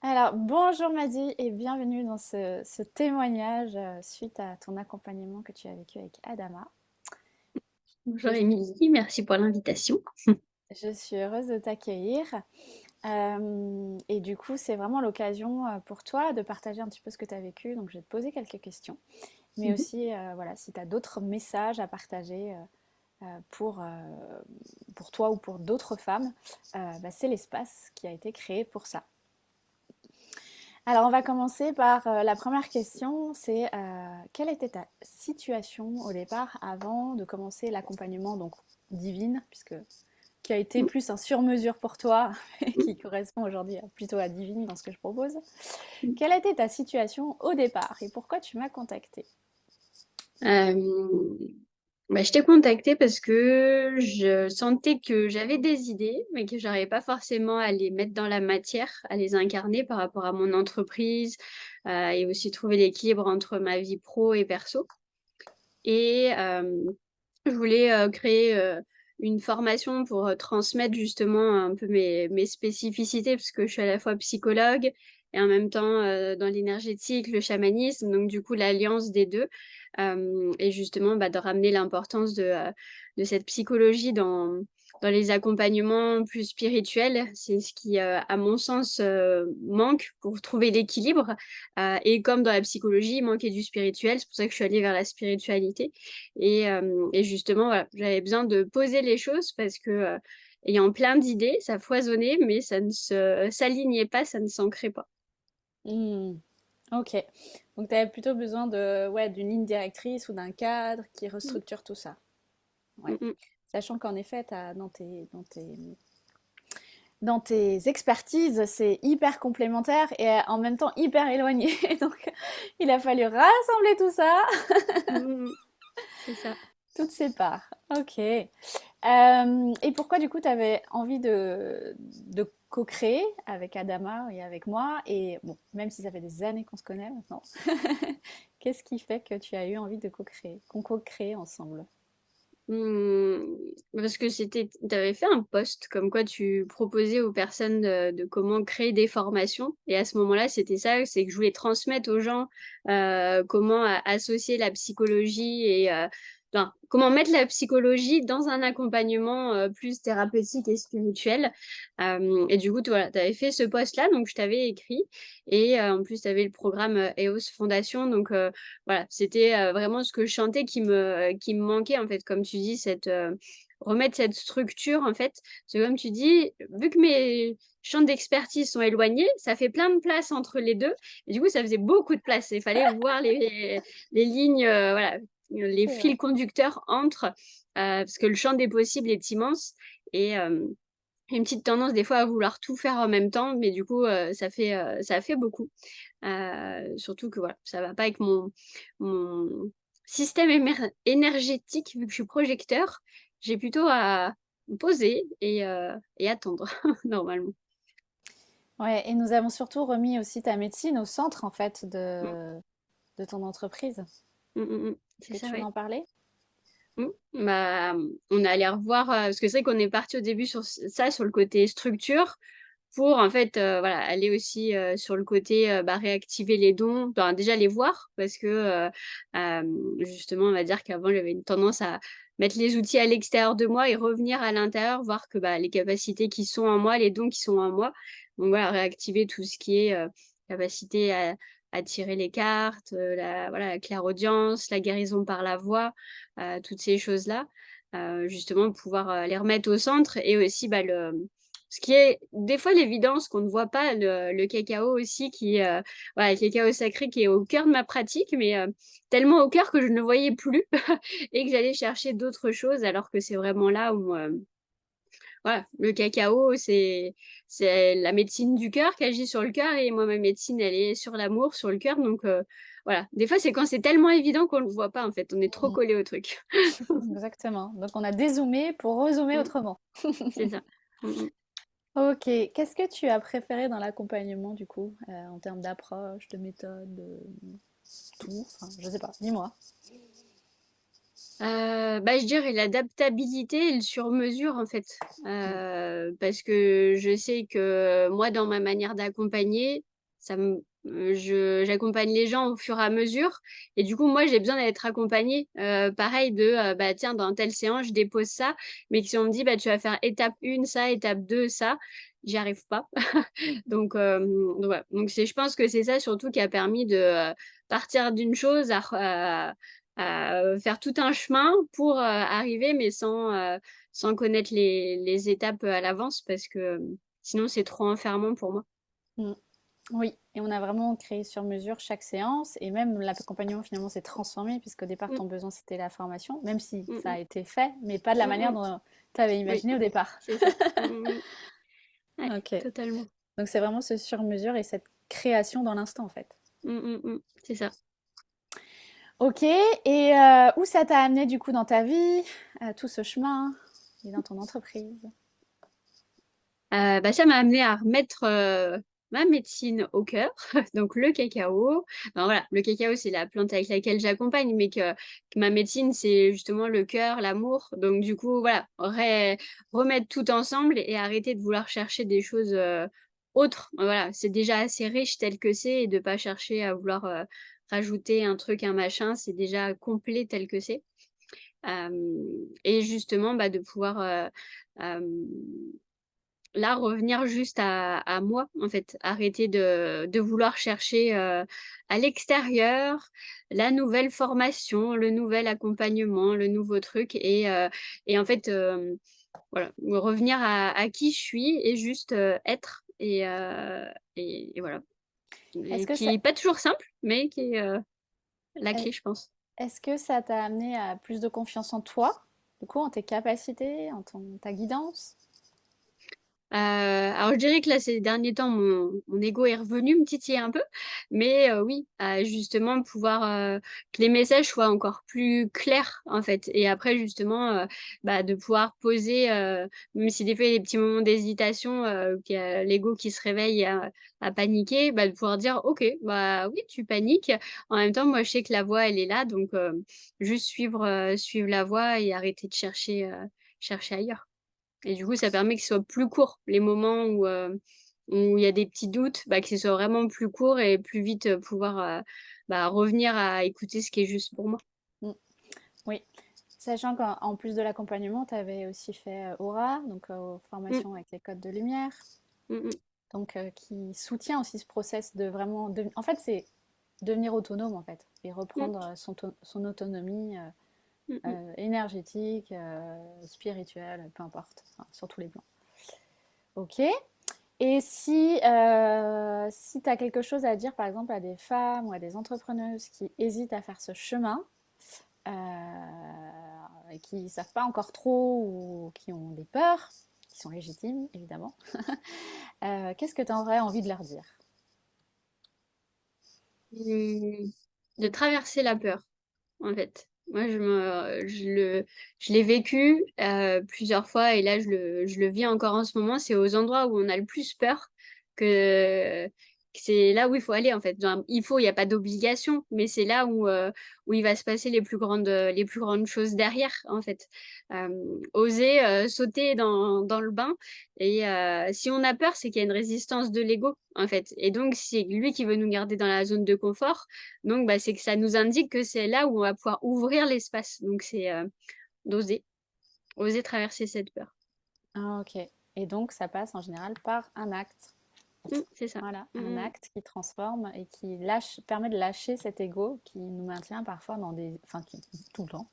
Alors, bonjour Maddy et bienvenue dans ce témoignage suite à ton accompagnement que tu as vécu avec Adama. Bonjour Je, Émilie, merci pour l'invitation. je suis heureuse de t'accueillir. Et du coup, c'est vraiment l'occasion pour toi de partager un petit peu ce que tu as vécu. Donc, je vais te poser quelques questions, mais Mhm. aussi, voilà, si tu as d'autres messages à partager pour toi ou pour d'autres femmes, bah, c'est l'espace qui a été créé pour ça. Alors, on va commencer par la première question, c'est quelle était ta situation au départ avant de commencer l'accompagnement donc divine, puisque qui a été plus un sur-mesure pour toi et qui correspond aujourd'hui plutôt à divine dans ce que je propose. Quelle était ta situation au départ et pourquoi tu m'as contactée? Euh, je t'ai contactée parce que je sentais que j'avais des idées, mais que j'arrivais pas forcément à les mettre dans la matière, à les incarner par rapport à mon entreprise, et aussi trouver l'équilibre entre ma vie pro et perso. Et je voulais créer une formation pour transmettre justement un peu mes spécificités, parce que je suis à la fois psychologue et en même temps dans l'énergétique, le chamanisme, donc du coup l'alliance des deux. Et justement de ramener l'importance de cette psychologie dans les accompagnements plus spirituels. C'est ce qui, à mon sens, manque pour trouver l'équilibre. Et comme dans la psychologie, il manquait du spirituel, c'est pour ça que je suis allée vers la spiritualité. Et justement, voilà, j'avais besoin de poser les choses parce que, ayant plein d'idées, ça foisonnait, mais ça ne se s'alignait pas, ça ne s'ancrait pas. Hmm, ok, donc tu avais plutôt besoin de, ouais, d'une ligne directrice ou d'un cadre qui Mmh. restructure tout ça. Ouais. Mmh mh. Sachant qu'en effet, dans tes expertises, c'est hyper complémentaire et en même temps hyper éloigné. Donc, il a fallu rassembler tout ça, Mmh mh. C'est ça. toutes ces parts. Ok. Et pourquoi, du coup, tu avais envie de co-créer avec Adama et avec moi? Et bon, même si ça fait des années qu'on se connaît maintenant, qu'est-ce qui fait que tu as eu envie de co-créer, qu'on co-crée ensemble? Mmh, parce que tu avais fait un post comme quoi tu proposais aux personnes de comment créer des formations et à ce moment-là, c'était ça, c'est que je voulais transmettre aux gens, comment associer la psychologie et enfin, comment mettre la psychologie dans un accompagnement, plus thérapeutique et spirituel. Et du coup, tu voilà, avais fait ce post-là, donc je t'avais écrit et en plus, tu avais le programme, EOS Fondation, donc voilà, c'était, vraiment ce que je sentais qui me manquait, en fait, comme tu dis, remettre cette structure, en fait. Parce que comme tu dis, vu que mes champs d'expertise sont éloignés, ça fait plein de place entre les 2 et du coup, ça faisait beaucoup de place. Il fallait voir les lignes, voilà, les C'est vrai. fils conducteurs parce que le champ des possibles est immense et une petite tendance des fois à vouloir tout faire en même temps, mais du coup, ça fait beaucoup. Surtout que voilà, ça va pas avec mon système énergétique vu que je suis projecteur. J'ai plutôt à me poser et attendre normalement. Ouais, et nous avons surtout remis aussi ta médecine au centre, en fait, Mmh. de ton entreprise. Mmh mh mh. Est-ce C'est que ça, tu veux ouais. en parler? Mmh. On allait revoir, parce que c'est vrai qu'on est parti au début sur ça, sur le côté structure pour en fait, voilà, aller aussi, sur le côté, réactiver les dons, enfin déjà les voir parce que, justement on va dire qu'avant j'avais une tendance à mettre les outils à l'extérieur de moi et revenir à l'intérieur, voir que, les capacités qui sont en moi, les dons qui sont en moi. Donc voilà, réactiver tout ce qui est, capacité à tirer les cartes, la clairaudience, la guérison par la voix, toutes ces choses-là. Justement pouvoir, les remettre au centre et aussi, ce qui est des fois l'évidence qu'on ne voit pas, le cacao aussi qui, voilà, le cacao sacré qui est au cœur de ma pratique, mais tellement au cœur que je ne le voyais plus et que j'allais chercher d'autres choses alors que c'est vraiment là où, voilà, le cacao, c'est la médecine du cœur qui agit sur le cœur et moi, ma médecine, elle est sur l'amour, sur le cœur, donc voilà. Des fois, c'est quand c'est tellement évident qu'on le voit pas, en fait, on est trop Mhm. collé au truc. Exactement. Donc, on a dézoomé pour rezoomer Mmh, autrement. c'est ça. Mmh mh. Ok. Qu'est-ce que tu as préféré dans l'accompagnement, du coup, en termes d'approche, de méthode, de tout? Enfin, je sais pas. Dis-moi. Je dirais l'adaptabilité et le sur-mesure, en fait. Mm. Parce que je sais que moi, dans ma manière d'accompagner, j'accompagne les gens au fur et à mesure et du coup, moi, j'ai besoin d'être accompagnée, pareil bah, tiens, dans telle séance, je dépose ça, mais que si on me dit: «Bah, tu vas faire étape 1 ça, étape 2 ça», j'y arrive pas. Donc voilà, donc je pense que c'est ça surtout qui a permis de, partir d'une chose à faire tout un chemin pour, arriver, mais sans connaître les étapes, à l'avance parce que, sinon c'est trop enfermant pour moi. Mm. Oui, et on a vraiment créé sur mesure chaque séance, et même l'accompagnement finalement s'est transformé, puisqu'au départ Mmh, ton besoin c'était la formation, même si mmh ça mh. a été fait, mais pas de la Mmh manière mh. dont tu avais Oui, imaginé au départ. c'est ça. Mmh mh, mmh. Ouais, Ok, totalement. donc c'est vraiment ce sur mesure et cette création dans l'instant en fait. Mmh mh, mmh. C'est ça. Ok, et où ça t'a amené du coup dans ta vie, tout ce chemin, et dans ton entreprise? Bah, ça m'a amené à remettre, ma médecine au cœur, donc le cacao. Ben, voilà, le cacao, c'est la plante avec laquelle j'accompagne, mais que ma médecine, c'est justement le cœur, l'amour. Donc du coup, voilà, remettre tout ensemble et arrêter de vouloir chercher des choses, autres. Voilà, c'est déjà assez riche tel que c'est et de pas chercher à vouloir, rajouter un truc, un machin, c'est déjà complet tel que c'est. Hem et justement, bah, de pouvoir, hem là, revenir juste à moi, en fait. Arrêter de vouloir chercher, à l'extérieur la nouvelle formation, le nouvel accompagnement, le nouveau truc et en fait, voilà, revenir à qui je suis et juste, être et voilà. Est-ce Et que qui ça, est pas toujours simple, mais qui est, la est- clé, je pense. est-ce que ça t'a amené à plus de confiance en toi, du coup, en tes capacités, ta guidance? Alors je dirais que là, ces derniers temps, mon ego est revenu me titiller un peu, mais oui, à justement pouvoir, que les messages soient encore plus clairs, en fait et après justement, bah, de pouvoir poser, même si des fois il y a des petits moments d'hésitation, qu'il y a l'ego qui se réveille à paniquer, bah, de pouvoir dire: «OK, bah, oui, tu paniques. En même temps, moi, je sais que la voix, elle est là, donc juste suivre la voix et arrêter de chercher ailleurs». Et du coup, ça permet que ce soit plus court, les moments où il y a des petits doutes, bah, que ce soit vraiment plus court et plus vite, pouvoir, bah, revenir à écouter ce qui est juste pour moi. Mm. Oui, sachant qu'en plus de l'accompagnement, tu avais aussi fait Aura, donc Mmh. formation avec les codes de lumière, Mmh mh. donc qui soutient aussi ce process de vraiment... En fait, c'est devenir autonome, en fait, et Mmh. reprendre son autonomie Mmh mh. énergétique, spirituelle, peu importe, enfin, sur tous les plans. Ok. Et si tu as quelque chose à dire, par exemple, à des femmes ou à des entrepreneuses qui hésitent à faire ce chemin, et qui ne savent pas encore trop ou qui ont des peurs, qui sont légitimes, évidemment, qu'est-ce que tu aurais envie de leur dire? Mmh, de traverser la peur, en fait. Moi, je l'ai vécu, plusieurs fois et là, je le vis encore en ce moment. C'est aux endroits où on a le plus peur que que c'est là où il faut aller, en fait. Genre, il y a pas d'obligation, mais c'est là où il va se passer les plus grandes choses derrière, en fait. Oser, sauter dans le bain et si on a peur, c'est qu'il y a une résistance de l'ego, en fait et donc c'est lui qui veut nous garder dans la zone de confort donc bah, c'est que ça nous indique que c'est là où on va pouvoir ouvrir l'espace. Donc c'est, d'oser, oser traverser cette peur. Ah, ok. Et donc, ça passe en général par un acte. C'est ça. Voilà, Mmh un mh. acte qui transforme et qui lâche, permet de lâcher cet ego qui nous maintient parfois tout le temps,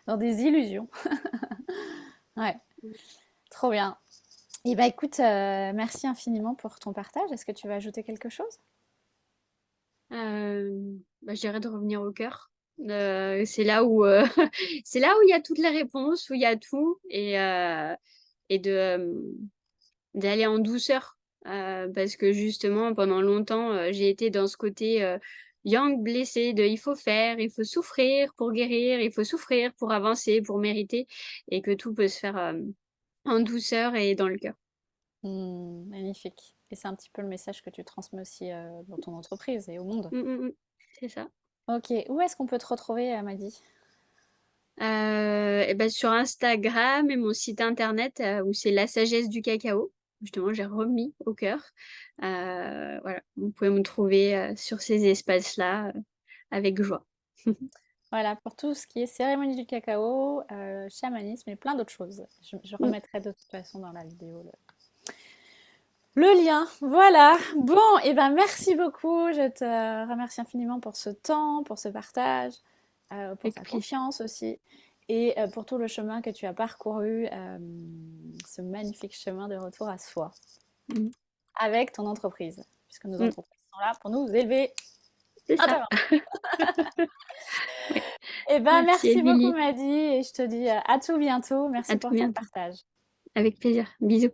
dans des illusions. Ouais, Mmh. trop bien. Et bah écoute, merci infiniment pour ton partage. Est-ce que tu vas ajouter quelque chose? Bah, je dirais de revenir au cœur. C'est là où, c'est là où il y a toutes les réponses, où il y a tout et d'aller en douceur, parce que justement pendant longtemps, j'ai été dans ce côté, yang blessé de: «Il faut faire, il faut souffrir pour guérir, il faut souffrir pour avancer, pour mériter» et que tout peut se faire, en douceur et dans le cœur. Magnifique. Et c'est un petit peu le message que tu transmets aussi dans ton entreprise et au monde. Mmh mh, mmh. C'est ça. Ok, où est-ce qu'on peut te retrouver, Maddy? Et bah, sur Instagram et mon site internet, où c'est La Sagesse du Cacao. justement j'ai remis au cœur. Voilà, vous pouvez me trouver, sur ces espaces-là, avec joie. Voilà, pour tout ce qui est cérémonie du cacao, chamanisme et plein d'autres choses. Je Mmh, remettrai de toute façon dans la vidéo le lien. Voilà. Bon, et ben merci beaucoup. Je te remercie infiniment pour ce temps, pour ce partage, pour avec ta plaisir. confiance aussi, et pour tout le chemin que tu as parcouru, ce magnifique chemin de retour à soi, Mmh, avec ton entreprise, puisque nos mmh, entreprises sont là pour nous élever c'est ça. intérieurement. Oui. Eh ben, Merci merci beaucoup, Émilie, Maddy, et je te dis à tout bientôt. à Merci tout pour ton bientôt. partage. Avec plaisir. Bisous.